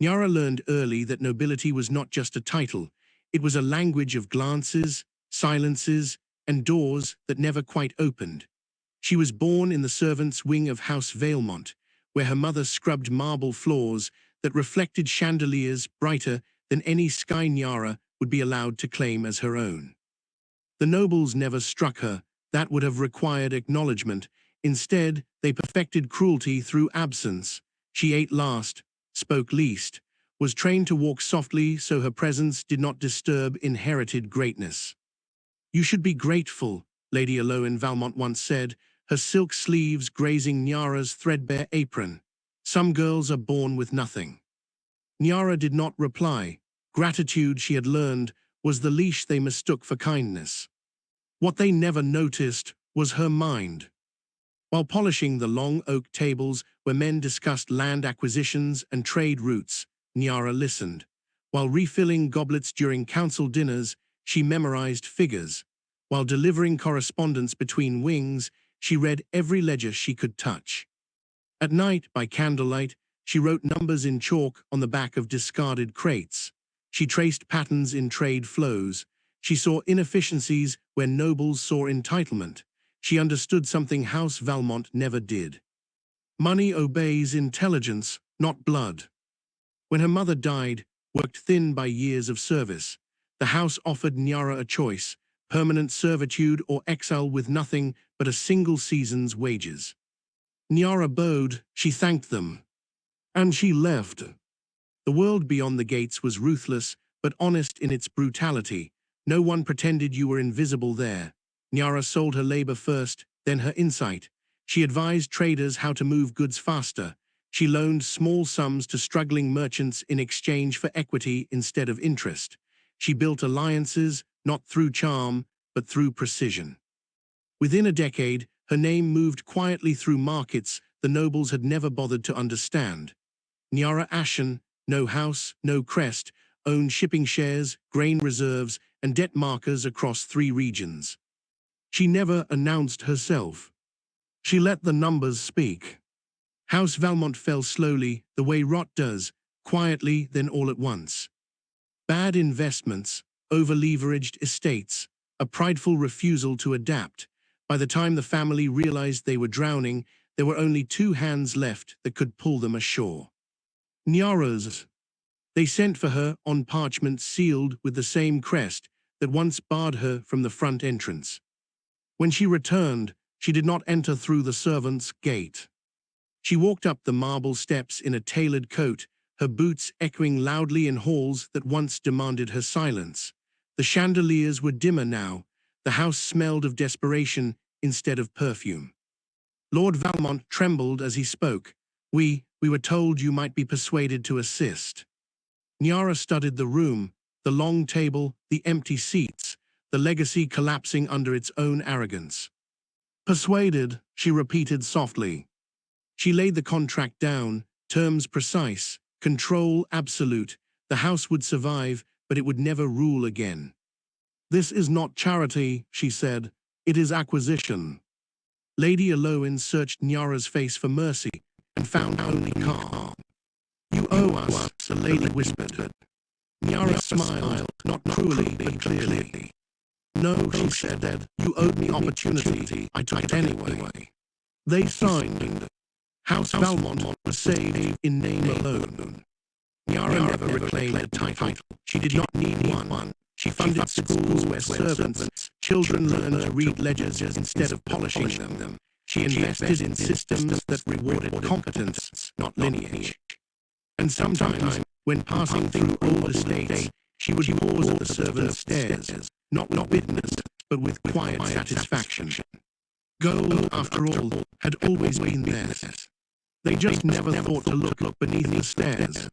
Nyara learned early that nobility was not just a title, it was a language of glances, silences, and doors that never quite opened. She was born in the servants' wing of House Valemont, where her mother scrubbed marble floors that reflected chandeliers brighter than any sky Nyara would be allowed to claim as her own. The nobles never struck her, that would have required acknowledgement. Instead, they perfected cruelty through absence. She ate last, spoke least, was trained to walk softly so her presence did not disturb inherited greatness. "You should be grateful," Lady Aloin Valmont once said, her silk sleeves grazing Nyara's threadbare apron. "Some girls are born with nothing." Nyara did not reply. Gratitude, she had learned, was the leash they mistook for kindness. What they never noticed was her mind. While polishing the long oak tables where men discussed land acquisitions and trade routes, Nyara listened. While refilling goblets during council dinners, she memorized figures. While delivering correspondence between wings, she read every ledger she could touch. At night, by candlelight, she wrote numbers in chalk on the back of discarded crates. She traced patterns in trade flows. She saw inefficiencies where nobles saw entitlement. She understood something House Valmont never did. Money obeys intelligence, not blood. When her mother died, worked thin by years of service, the house offered Nyara a choice: permanent servitude or exile with nothing but a single season's wages. Nyara bowed, she thanked them. And she left. The world beyond the gates was ruthless, but honest in its brutality. No one pretended you were invisible there. Nyara sold her labor first, then her insight. She advised traders how to move goods faster. She loaned small sums to struggling merchants in exchange for equity instead of interest. She built alliances, not through charm, but through precision. Within a decade, her name moved quietly through markets the nobles had never bothered to understand. Nyara Ashen, no house, no crest, owned shipping shares, grain reserves, and debt markers across 3 regions. She never announced herself. She let the numbers speak. House Valmont fell slowly, the way rot does, quietly, then all at once. Bad investments, over-leveraged estates, a prideful refusal to adapt. By the time the family realized they were drowning, there were only 2 hands left that could pull them ashore. Nyara's. They sent for her on parchment sealed with the same crest that once barred her from the front entrance. When she returned, she did not enter through the servants' gate. She walked up the marble steps in a tailored coat, her boots echoing loudly in halls that once demanded her silence. The chandeliers were dimmer now. The house smelled of desperation instead of perfume. Lord Valmont trembled as he spoke. We were told you might be persuaded to assist." Nyara studied the room, the long table, the empty seats, the legacy collapsing under its own arrogance. "Persuaded," she repeated softly. She laid the contract down, terms precise, control absolute. The house would survive, but it would never rule again. "This is not charity," she said. "It is acquisition." Lady Aloin searched Nyara's face for mercy, and found only calm. "You owe us," the lady whispered. Nyara smiled, not cruelly, but clearly. "No," she said, "you owed me opportunity. I took it anyway." They signed. House Valmont was saved in name alone. Nyara never reclaimed a title. She did not need one. She funded schools where servants, children learned to read ledgers instead of polishing them. She invested in systems that rewarded competence, not lineage. And sometimes, when passing through old estates, she would pause at the servants' stairs, not with bitterness, but with quiet satisfaction. Gold, after all, had always been theirs. They just never thought to look beneath the stairs.